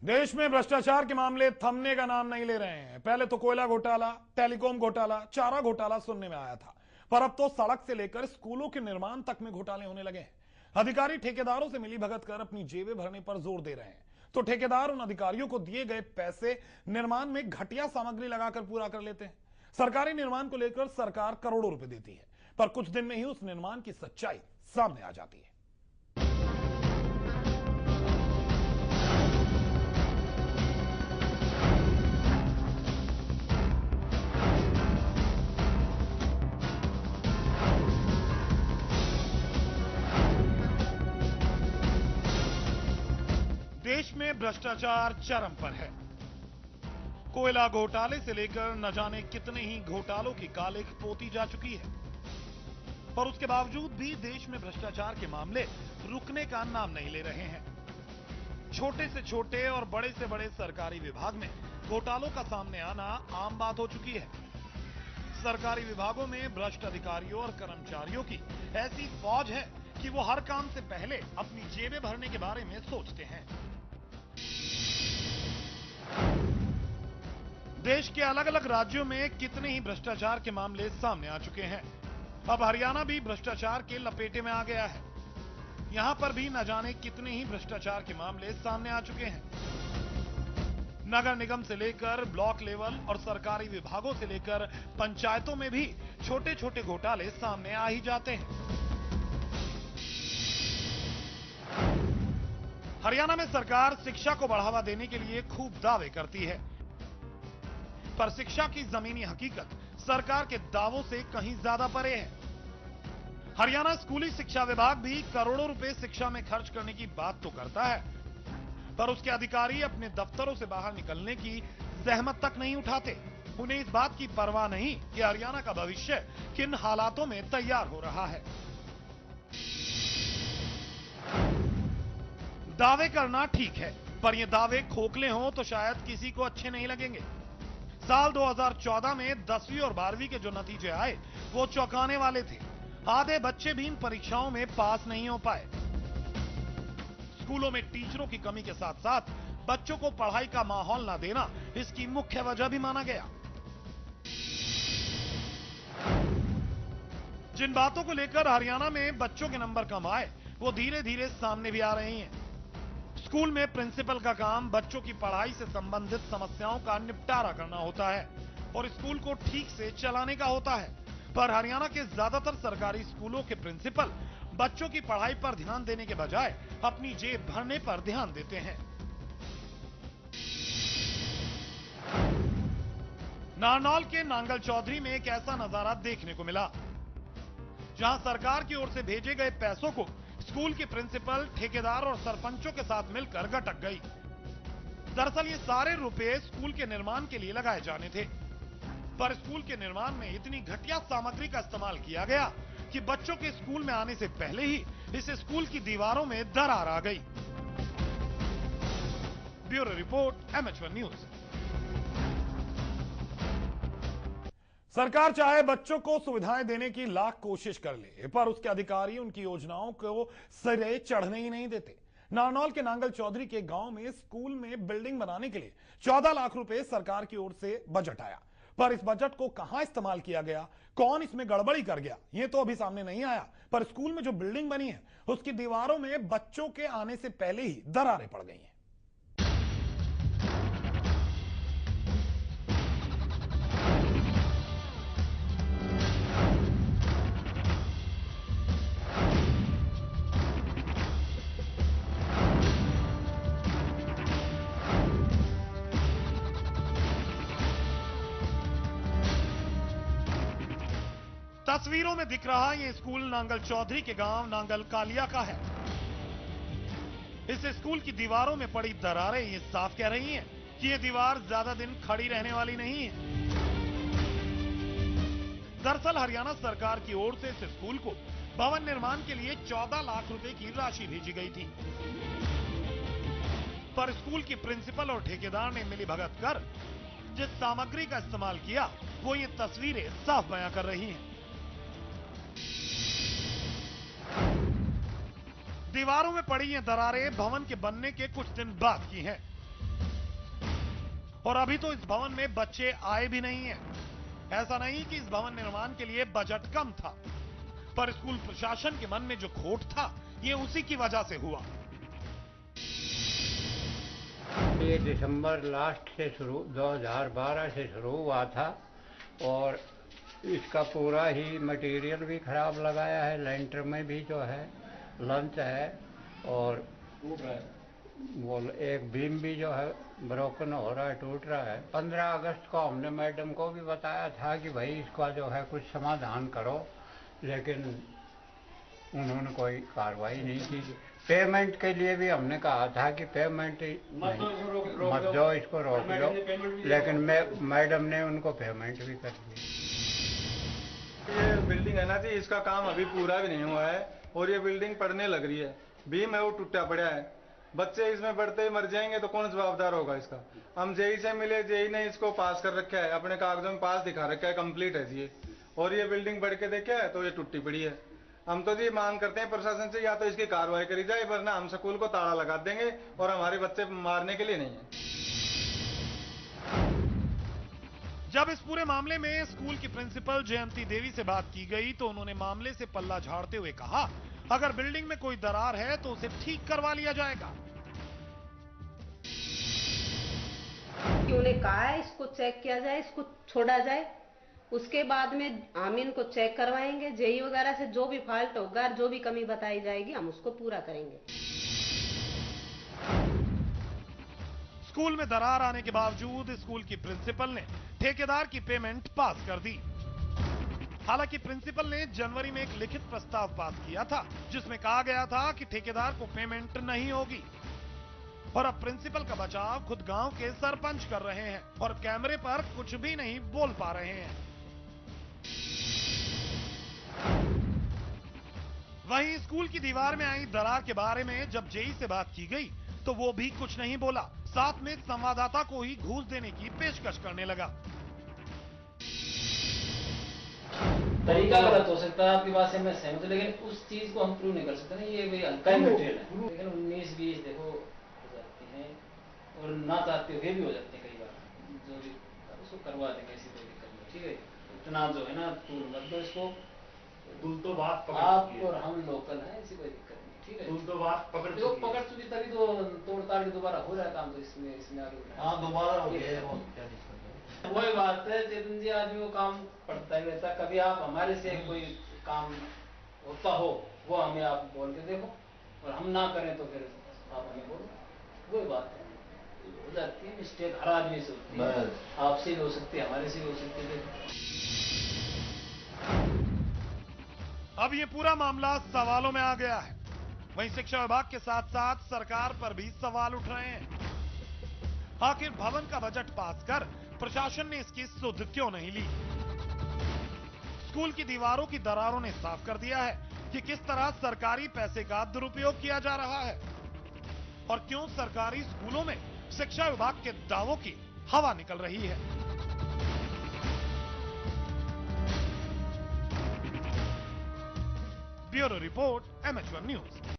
देश में भ्रष्टाचार के मामले थमने का नाम नहीं ले रहे हैं। पहले तो कोयला घोटाला, टेलीकॉम घोटाला, चारा घोटाला सुनने में आया था, पर अब तो सड़क से लेकर स्कूलों के निर्माण तक में घोटाले होने लगे हैं। अधिकारी ठेकेदारों से मिली भगत कर अपनी जेबें भरने पर जोर दे रहे हैं, तो ठेकेदार उन अधिकारियों को दिए गए पैसे निर्माण में घटिया सामग्री लगाकर पूरा कर लेते हैं। सरकारी निर्माण को लेकर सरकार करोड़ों रुपए देती है, पर कुछ दिन में ही उस निर्माण की सच्चाई सामने आ जाती है। देश में भ्रष्टाचार चरम पर है। कोयला घोटाले से लेकर न जाने कितने ही घोटालों की कालिख पोती जा चुकी है, पर उसके बावजूद भी देश में भ्रष्टाचार के मामले रुकने का नाम नहीं ले रहे हैं। छोटे से छोटे और बड़े से बड़े सरकारी विभाग में घोटालों का सामने आना आम बात हो चुकी है। सरकारी विभागों में भ्रष्ट अधिकारियों और कर्मचारियों की ऐसी फौज है कि वो हर काम से पहले अपनी जेबें भरने के बारे में सोचते हैं। देश के अलग अलग राज्यों में कितने ही भ्रष्टाचार के मामले सामने आ चुके हैं। अब हरियाणा भी भ्रष्टाचार के लपेटे में आ गया है। यहां पर भी न जाने कितने ही भ्रष्टाचार के मामले सामने आ चुके हैं। नगर निगम से लेकर ब्लॉक लेवल और सरकारी विभागों से लेकर पंचायतों में भी छोटे छोटे घोटाले सामने आ ही जाते हैं। हरियाणा में सरकार शिक्षा को बढ़ावा देने के लिए खूब दावे करती है, पर शिक्षा की जमीनी हकीकत सरकार के दावों से कहीं ज्यादा परे है। हरियाणा स्कूली शिक्षा विभाग भी करोड़ों रुपए शिक्षा में खर्च करने की बात तो करता है, पर उसके अधिकारी अपने दफ्तरों से बाहर निकलने की जहमत तक नहीं उठाते। उन्हें इस बात की परवाह नहीं कि हरियाणा का भविष्य किन हालातों में तैयार हो रहा है। दावे करना ठीक है, पर ये दावे खोखले हों तो शायद किसी को अच्छे नहीं लगेंगे। साल 2014 में 10वीं और 12वीं के जो नतीजे आए वो चौंकाने वाले थे। आधे बच्चे भी इन परीक्षाओं में पास नहीं हो पाए। स्कूलों में टीचरों की कमी के साथ साथ बच्चों को पढ़ाई का माहौल ना देना इसकी मुख्य वजह भी माना गया। जिन बातों को लेकर हरियाणा में बच्चों के नंबर कम आए वो धीरे धीरे सामने भी आ रही हैं। स्कूल में प्रिंसिपल का काम बच्चों की पढ़ाई से संबंधित समस्याओं का निपटारा करना होता है और स्कूल को ठीक से चलाने का होता है, पर हरियाणा के ज्यादातर सरकारी स्कूलों के प्रिंसिपल बच्चों की पढ़ाई पर ध्यान देने के बजाय अपनी जेब भरने पर ध्यान देते हैं। नारनौल के नांगल चौधरी में एक ऐसा नजारा देखने को मिला, जहां सरकार की ओर से भेजे गए पैसों को स्कूल के प्रिंसिपल, ठेकेदार और सरपंचों के साथ मिलकर गटक गई। दरअसल ये सारे रुपए स्कूल के निर्माण के लिए लगाए जाने थे, पर स्कूल के निर्माण में इतनी घटिया सामग्री का इस्तेमाल किया गया कि बच्चों के स्कूल में आने से पहले ही इस स्कूल की दीवारों में दरार आ गई। Bureau report, MH1 news. सरकार चाहे बच्चों को सुविधाएं देने की लाख कोशिश कर ले, पर उसके अधिकारी उनकी योजनाओं को सिरे चढ़ने ही नहीं देते। नारनौल के नांगल चौधरी के गांव में स्कूल में बिल्डिंग बनाने के लिए 14 लाख रुपए सरकार की ओर से बजट आया, पर इस बजट को कहां इस्तेमाल किया गया, कौन इसमें गड़बड़ी कर गया, यह तो अभी सामने नहीं आया। पर स्कूल में जो बिल्डिंग बनी है उसकी दीवारों में बच्चों के आने से पहले ही दरारें पड़ गई हैं। तस्वीरों में दिख रहा ये स्कूल नांगल चौधरी के गांव नांगल कालिया का है। इस स्कूल की दीवारों में पड़ी दरारें ये साफ कह रही हैं कि ये दीवार ज्यादा दिन खड़ी रहने वाली नहीं है। दरअसल हरियाणा सरकार की ओर से इस स्कूल को भवन निर्माण के लिए 14 लाख रुपए की राशि भेजी गई थी, पर स्कूल की प्रिंसिपल और ठेकेदार ने मिलीभगत कर जिस सामग्री का इस्तेमाल किया वो ये तस्वीरें साफ बयां कर रही हैं। दीवारों में पड़ी ये दरारें भवन के बनने के कुछ दिन बाद की हैं। और अभी तो इस भवन में बच्चे आए भी नहीं है। ऐसा नहीं कि इस भवन निर्माण के लिए बजट कम था, पर स्कूल प्रशासन के मन में जो खोट था, ये उसी की वजह से हुआ। ये दिसंबर लास्ट से शुरू 2012 से शुरू हुआ था और इसका पूरा ही मटेरियल भी खराब लगाया है। लेंटर में भी जो है लंच है और वो एक बीम भी जो है ब्रोकन हो रहा है, टूट रहा है। 15 अगस्त को हमने मैडम को भी बताया था कि भाई इसका जो है कुछ समाधान करो, लेकिन उन्होंने कोई कार्रवाई नहीं की। पेमेंट के लिए भी हमने कहा था कि पेमेंट मत दो, इसको रोक दो, लेकिन मैडम ने उनको पेमेंट भी कर दी। ये बिल्डिंग है ना जी, इसका काम अभी पूरा भी नहीं हुआ है और ये बिल्डिंग पड़ने लग रही है। बीम है वो टूटा पड़ा है, बच्चे इसमें बढ़ते ही मर जाएंगे तो कौन जवाबदार होगा इसका। हम जेई से मिले, जेई ने इसको पास कर रखा है, अपने कागजों में पास दिखा रखा है, कंप्लीट है जी। और ये बिल्डिंग बढ़ के देखा है तो ये टूटी पड़ी है। हम तो जी मांग करते हैं प्रशासन से, या तो इसकी कार्रवाई करी जाए, वरना हम स्कूल को ताला लगा देंगे और हमारे बच्चे मारने के लिए नहीं है। जब इस पूरे मामले में स्कूल की प्रिंसिपल जयंती देवी से बात की गई तो उन्होंने मामले से पल्ला झाड़ते हुए कहा, अगर बिल्डिंग में कोई दरार है तो उसे ठीक करवा लिया जाएगा। उन्होंने कहा है इसको चेक किया जाए, इसको छोड़ा जाए, उसके बाद में हम इनको चेक करवाएंगे। जेई वगैरह से जो भी फॉल्ट होगा, जो भी कमी बताई जाएगी, हम उसको पूरा करेंगे। स्कूल में दरार आने के बावजूद स्कूल की प्रिंसिपल ने ठेकेदार की पेमेंट पास कर दी। हालांकि प्रिंसिपल ने जनवरी में एक लिखित प्रस्ताव पास किया था जिसमें कहा गया था कि ठेकेदार को पेमेंट नहीं होगी। और अब प्रिंसिपल का बचाव खुद गांव के सरपंच कर रहे हैं और कैमरे पर कुछ भी नहीं बोल पा रहे हैं। वहीं स्कूल की दीवार में आई दरार के बारे में जब जेई से बात की गई तो वो भी कुछ नहीं बोला, साथ में संवाददाता को ही घूस देने की पेशकश करने लगा। तरीका गलत हो सकता है, आपकी बात से मैं सहमत हूं, लेकिन उस चीज को हम प्रूव नहीं कर सकते ना। ये भाई हल्का ही मटेरियल है, लेकिन 19-20 देखो हो जाती हैं और ना चाहते हुए भी हो जाते हैं कई बार। जो भी उसको करवा देंगे, ऐसी कोई दिक्कत नहीं, ठीक है। इतना जो है ना टूल मत दो इसको, तो बात आप और हम लोकल हैं, ऐसी कोई दिक्कत नहीं, ठीक है। तो बात पकड़ चुकी तभी तो तोड़ ताड़ के दोबारा हो रहा है काम, तो इसमें आगे दोबारा हो गया। वही बात है चेतन जी, आदमी को काम पड़ता ही रहता। कभी आप हमारे से कोई काम होता हो वो हमें आप बोल के देखो, और हम ना करें तो फिर आप हमें बोलो। वही बात है, हो जाती है मिस्टेक, हर आदमी से होती है, आपसे भी हो सकती है, हमारे से भी हो सकती है। अब ये पूरा मामला सवालों में आ गया है। वहीं शिक्षा विभाग के साथ साथ सरकार पर भी सवाल उठ रहे हैं। आखिर भवन का बजट पास कर प्रशासन ने इसकी सुध क्यों नहीं ली? स्कूल की दीवारों की दरारों ने साफ कर दिया है कि किस तरह सरकारी पैसे का दुरुपयोग किया जा रहा है और क्यों सरकारी स्कूलों में शिक्षा विभाग के दावों की हवा निकल रही है। Bureau report, MH1 news.